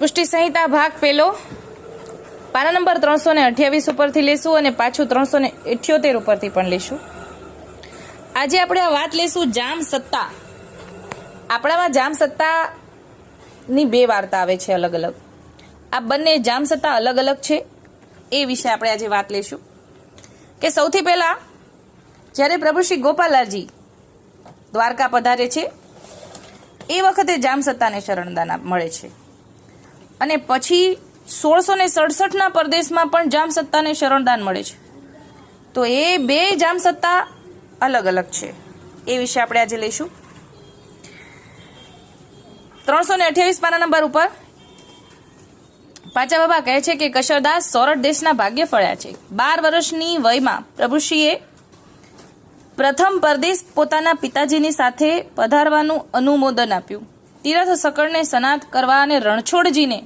પુષ્ટિ સંહિતા ભાગ પહેલો પાના નંબર 328 ઉપરથી લેશું અને પાછું 378 ઉપરથી પણ લેશું. આજે આપણે આ વાત લેશું જામ સત્તા. આપણામાં જામ સત્તાની બે વાર્તા આવે છે અલગ અલગ. આ બંને જામ સત્તા અલગ અલગ છે એ વિશે આપણે આજે વાત લેશું. કે સૌથી પહેલા જ્યારે પ્રભુ શ્રી ગોપાલાલજી દ્વારકા પધારે છે એ વખતે જામ સત્તાને શરણદાન મળે છે અને પછી 1667 પરદેશમાં પણ જામ સત્તાને શરણદાન મળે છે. તો એ બે જામ સત્તા અલગ અલગ છે એ વિશે આપણે આજે લઈશું. 328 પાના નંબર ઉપર પાંચા બાબા કહે છે કે કશરદાસ સોરઠ દેશના ભાગ્ય ફળ્યા છે. 12 વર્ષની વયમાં પ્રભુશ્રીએ પ્રથમ પરદેશ પોતાના પિતાજીની સાથે પધારવાનું અનુમોદન આપ્યું. તીર્થ સકળને સનાત કરવા અને રણછોડજીને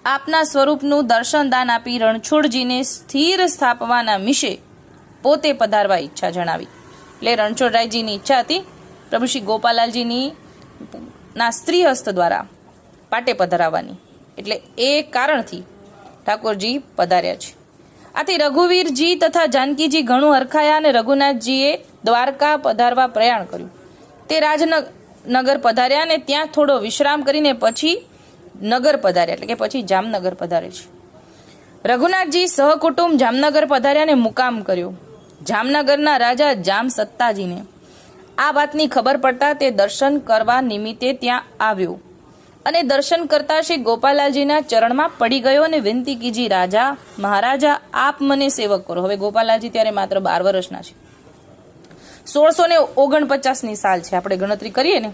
આપના સ્વરૂપનું દર્શન દાન આપી રણછોડજીને સ્થિર સ્થાપવાના મિશે પોતે પધારવા ઈચ્છા જણાવી. એટલે રણછોડરાયજીની ઈચ્છા હતી પ્રભુ શ્રી ગોપાલાલજીની ના સ્ત્રી હસ્ત દ્વારા પાટે પધરાવવાની. એટલે એ કારણથી ઠાકોરજી પધાર્યા છે. આથી રઘુવીરજી તથા જાનકીજી ઘણું હરખાયા અને રઘુનાથજીએ દ્વારકા પધારવા પ્રયાણ કર્યું. તે રાજનગર પધાર્યા અને ત્યાં થોડો વિશ્રામ કરીને પછી નગર પધાર્યા, એટલે કે પછી જામનગર પધારે છે. રઘુનાથજી સહકુટુંબ જામનગર પધાર્યા અને મુકામ કર્યો. જામનગરના રાજા જામ સત્તાજીને આ વાતની ખબર પડતા તે દર્શન કરવા નિમિત્તે ત્યાં આવ્યો અને દર્શન કરતા શ્રી ગોપાલાલજીના ચરણમાં પડી ગયો અને વિનંતી કીજી, રાજા મહારાજા આપ મને સેવક કરો. હવે ગોપાલાલજી ત્યારે માત્ર 12 વર્ષના છે. 1649ની સાલ છે, આપણે ગણતરી કરીએ ને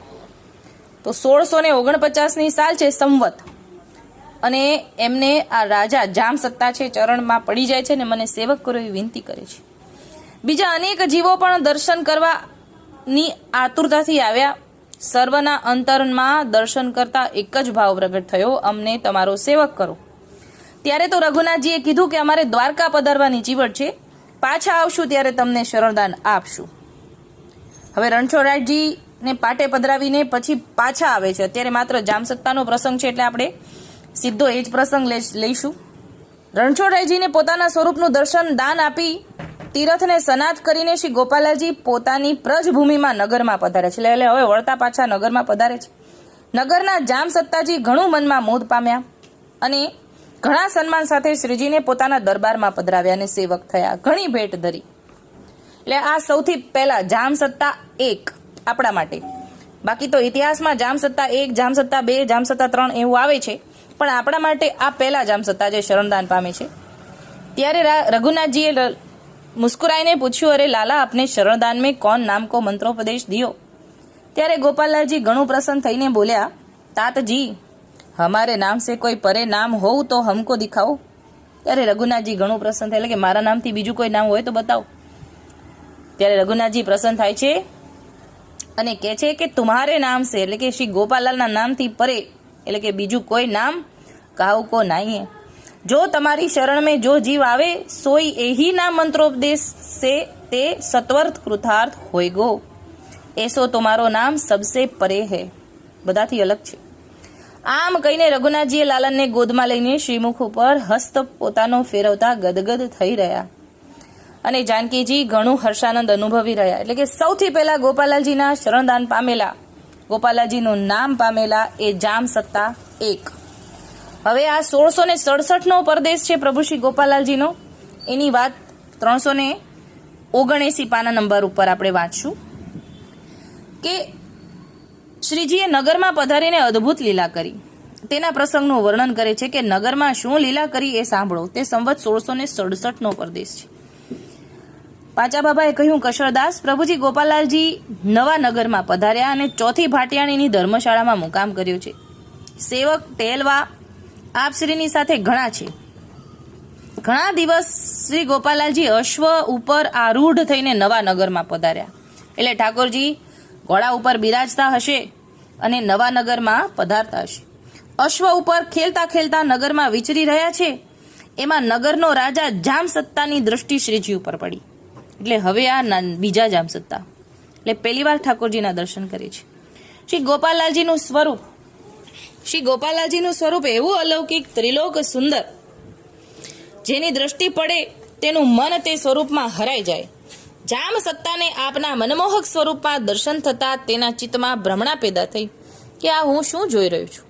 તો 1649ની સાલ છે સંવત. અને એમને આ રાજા જામ સત્તા છે ચરણમાં પડી જાય છે ને મને સેવક કરો એવી વિનંતી કરે છે. બીજા અનેક જીવો પણ દર્શન કરવાની આતુરતાથી આવ્યા. સર્વના અંતરમાં દર્શન કરતા એક જ ભાવ પ્રગટ થયો, અમને તમારો સેવક કરો. ત્યારે તો રઘુનાથજીએ કીધું કે અમારે દ્વારકા પધારવાની ચીવડ છે, પાછા આવશું ત્યારે તમને શરણદાન આપશું. હવે રણછોડરાયજીને પાટે પધરાવીને પછી પાછા આવે છે. અત્યારે માત્ર જામસત્તાનો પ્રસંગ છે એટલે આપણે સીધો એ જ પ્રસંગ લઈશું. રણછોડરાયજીને પોતાના સ્વરૂપનું દર્શન દાન આપી તીર્થને સનાત કરીને શ્રી ગોપાલાલજી પોતાની પ્રજભૂમિમાં નગરમાં પધારે છે. એટલે હવે વળતા પાછા નગરમાં પધારે છે. નગરના જામ સત્તાજી ઘણું મનમાં મોદ પામ્યા અને ઘણા સન્માન સાથે શ્રીજીને પોતાના દરબારમાં પધરાવ્યા અને સેવક થયા. ઘણી ભેટ ધરી. એટલે આ સૌથી પહેલા જામ સત્તા 1 આપણા માટે. બાકી તો ઇતિહાસમાં જામ સત્તા 1, જામ સત્તા 2, જામ સત્તા 3 એવું આવે છે, પણ આપણા માટે આ પહેલા જામ સત્તા જે શરણદાન પામે છે. ત્યારે રઘુનાથજીએ મુસ્કુરાઈને પૂછ્યું, અરે લાલા આપને શરણદાન में कौन नाम को मंत्रोपदेश दियो? ત્યારે ગોપાલાલજી ઘણું પ્રસન્ન થઈને બોલ્યા, તાતજી हमारे नाम से कोई परे नाम हो तो हमको दिखाओ. ત્યારે રઘુનાથજી ઘણું પ્રસન્ન થયા, એટલે કે મારા નામથી બીજું કોઈ નામ હોય તો બતાવો. ત્યારે રઘુનાથજી પ્રસન્ન થાય છે અને કહે છે કે તુમ્હારે નામ से, એટલે કે શ્રી ગોપાલાલના નામથી પરે એટલે કે બીજું કોઈ નામ કાહુ કો નહીં है. जो तुम्हारी शरण में जो जीव आवे सोई यही नाम मंत्रोपदेश से ते सत्वर्थ कृतार्थ होएगो. ऐसो तुम्हारो नाम सबसे परे है, बधाथी अलग छे. आम कहीने रघुनाथजीए लालनने गोदમાં લઈને શ્રીમુખ ઉપર હસ્ત પોતાનો ફેરવતા ગદગદ થઈ રહ્યા અને જાનકીજી ઘણું હર્ષાનંદ અનુભવી રહ્યા. એટલે કે સૌથી પહેલા ગોપાલાલજીના શરણદાન પામેલા, ગોપાલાલજીનું નામ પામેલા એ જામ સત્તા 1. હવે આ 1667નો પરદેશ છે પ્રભુ શ્રી ગોપાલાલજીનો. એની વાત 379 પાના નંબર ઉપર આપણે વાંચશું કે શ્રીજીએ નગરમાં પધારીને અદ્ભુત લીલા કરી. તેના પ્રસંગનું વર્ણન કરે છે કે નગરમાં શું લીલા કરી એ સાંભળો. તે સંવત 1667નો પરદેશ છે. પાંચા બાબાએ કહ્યું, કશરદાસ પ્રભુજી ગોપાલાલજી નવા નગરમાં પધાર્યા અને ચોથી ભાટિયાણીની ધર્મશાળામાં મુકામ કર્યો છે. સેવક ટેલવા આપશ્રીની સાથે ઘણા છે. ઘણા દિવસ શ્રી ગોપાલાલજી અશ્વ ઉપર આરૂઢ થઈને નવા નગરમાં પધાર્યા. એટલે ઠાકોરજી ઘોડા ઉપર બિરાજતા હશે અને નવા નગરમાં પધારતા હશે. અશ્વ ઉપર ખેલતા ખેલતા નગરમાં વિચરી રહ્યા છે. એમાં નગરનો રાજા જામ સત્તાની દ્રષ્ટિ શ્રીજી ઉપર પડી. એટલે હવે આ બીજા જામ સત્તા, એટલે પહેલી વાર ઠાકોરજીના દર્શન કરે છે. શ્રી ગોપાલાલજીનું સ્વરૂપ શ્રી ગોપાલાજીનું સ્વરૂપ એવું અલૌકિક, ત્રિલોક સુંદર, જેની દ્રષ્ટિ પડે તેનું મન તે સ્વરૂપમાં હરાઈ જાય. જામ સત્તાને આપના મનમોહક સ્વરૂપમાં દર્શન થતા તેના ચિત્તમાં ભ્રમણા પેદા થઈ કે આ હું શું જોઈ રહ્યો છું.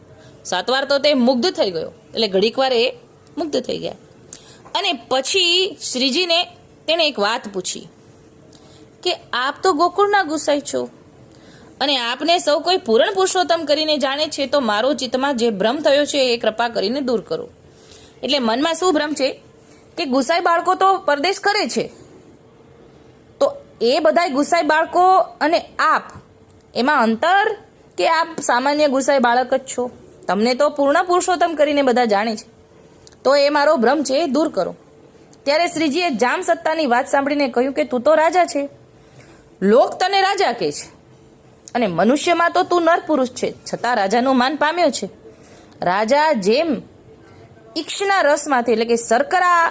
7 વાર તો તે મુગ્ધ થઈ ગયો, એટલે ઘડીક વાર એ મુગ્ધ થઈ ગયા. અને પછી શ્રીજીને તેણે એક વાત પૂછી કે આપ તો ગોકુળના ગુસાઈ છો અને આપને સૌ કોઈ પૂરણ પુરુષોત્તમ કરીને જાણે છે, તો મારો ચિત્તમાં જે ભ્રમ થયો છે એ કૃપા કરીને દૂર કરો. એટલે મનમાં શું ભ્રમ છે કે ગુસાઈ બાળકો તો પરદેશ કરે છે, તો એ બધાય ગુસાઈ બાળકો અને આપ એમાં અંતર, કે આપ સામાન્ય ગુસાઈ બાળક જ છો? તમને તો પૂર્ણ પુરુષોત્તમ કરીને બધા જાણે છે, તો એ મારો ભ્રમ છે એ દૂર કરો. ત્યારે શ્રીજીએ જામ સત્તાની વાત સાંભળીને કહ્યું કે તું તો રાજા છે, લોક તને રાજા કહે છે, અને મનુષ્યમાં તો તું નર પુરુષ છે, છતાં રાજાનું માન પામ્યો છે. રાજા જેમ ઈક્ષના રસમાંથી, એટલે કે શર્કરા,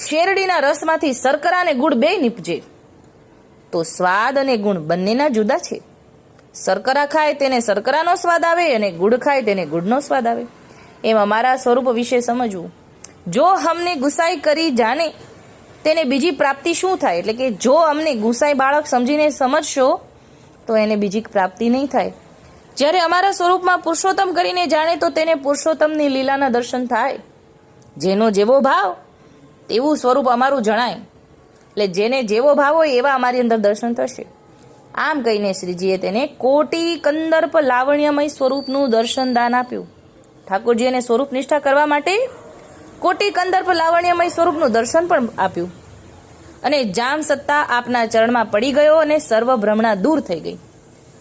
શેરડીના રસમાંથી શર્કરા અને ગુડ બે નીપજે, તો સ્વાદ અને ગુણ બંનેના જુદા છે. શર્કરા ખાય તેને શર્કરાનો સ્વાદ આવે અને ગુડ ખાય તેને ગુડનો સ્વાદ આવે. એમ અમારા સ્વરૂપ વિશે સમજવું. જો અમને ગુસાઈ કરી જાણે તેને બીજી પ્રાપ્તિ શું થાય? એટલે કે જો અમને ગુસાઈ બાળક સમજીને સમજશો તો એને બીજી પ્રાપ્તિ નહીં થાય. જ્યારે અમારા સ્વરૂપમાં પુરુષોત્તમ કરીને જાણે તો તેને પુરુષોત્તમની લીલાના દર્શન થાય. જેનો જેવો ભાવ તેવું સ્વરૂપ અમારું જણાય. એટલે જેને જેવો ભાવ હોય એવા અમારી અંદર દર્શન થશે. આમ કહીને શ્રીજીએ તેને કોટી કંદર્પ લાવણ્યમય સ્વરૂપનું દર્શન દાન આપ્યું. ઠાકોરજી એને સ્વરૂપ નિષ્ઠા કરવા માટે કોટી કંદર્પ લાવણ્યમય સ્વરૂપનું દર્શન પણ આપ્યું. અને જામ સત્તા આપના ચરણમાં પડી ગયો અને સર્વ ભ્રમણા દૂર થઈ ગઈ.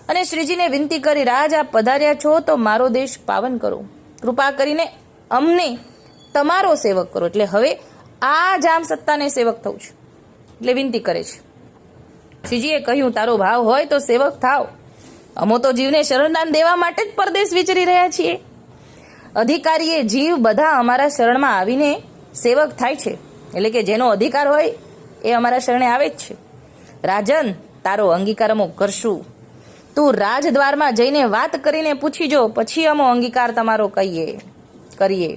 અને શ્રીજીને વિનંતી કરી, રાજ આપ પધાર્યા છો તો મારો દેશ પાવન કરો, કૃપા કરીને અમને તમારો સેવક કરો. એટલે હવે આ જામ સત્તાને સેવક થવું છે, એટલે વિનંતી કરે છે. શ્રીજીએ કહ્યું તારો ભાવ હોય તો સેવક થાવ, અમો તો જીવને શરણદાન દેવા માટે જ પરદેશ વિચરી રહ્યા છીએ. અધિકારીએ જીવ બધા અમારા શરણમાં આવીને સેવક થાય છે, એટલે કે જેનો અધિકાર હોય એ અમારા શરણે આવે જ છે. રાજન તારો અંગીકાર અમો કરશું, તું રાજદ્વારમાં જઈને વાત કરીને પૂછી જો, પછી અમો અંગીકાર તમારો કરીએ.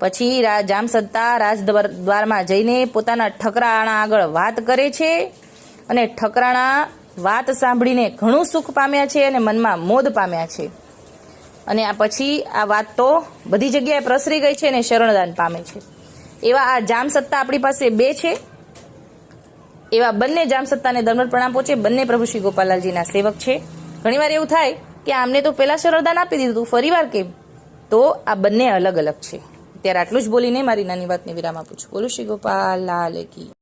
પછી જામ સત્તા રાજદ્વારમાં જઈને પોતાના ઠકરાણા આગળ વાત કરે છે, અને ઠકરાણા વાત સાંભળીને ઘણું સુખ પામ્યા છે અને મનમાં મોદ પામ્યા છે. અને આ પછી આ વાત તો બધી જગ્યાએ પ્રસરી ગઈ છે અને શરણદાન પામે છે. એવા આ જામ સત્તા આપણી પાસે 2 છે. એવા બંને જામ સત્તાને દંડવત પ્રણામ પહોંચે. બંને પ્રભુ શ્રી ગોપાલાલજીના સેવક છે. ઘણીવાર એવું થાય કે આમને તો પહેલા શરણદાન આપી દીધું, ફરીવાર કેમ? તો આ બંને અલગ અલગ છે. ત્યારે આટલું જ બોલીને મારી નાની વાતને વિરામ આપું છું. બોલો શ્રી ગોપાલ લાલ કી.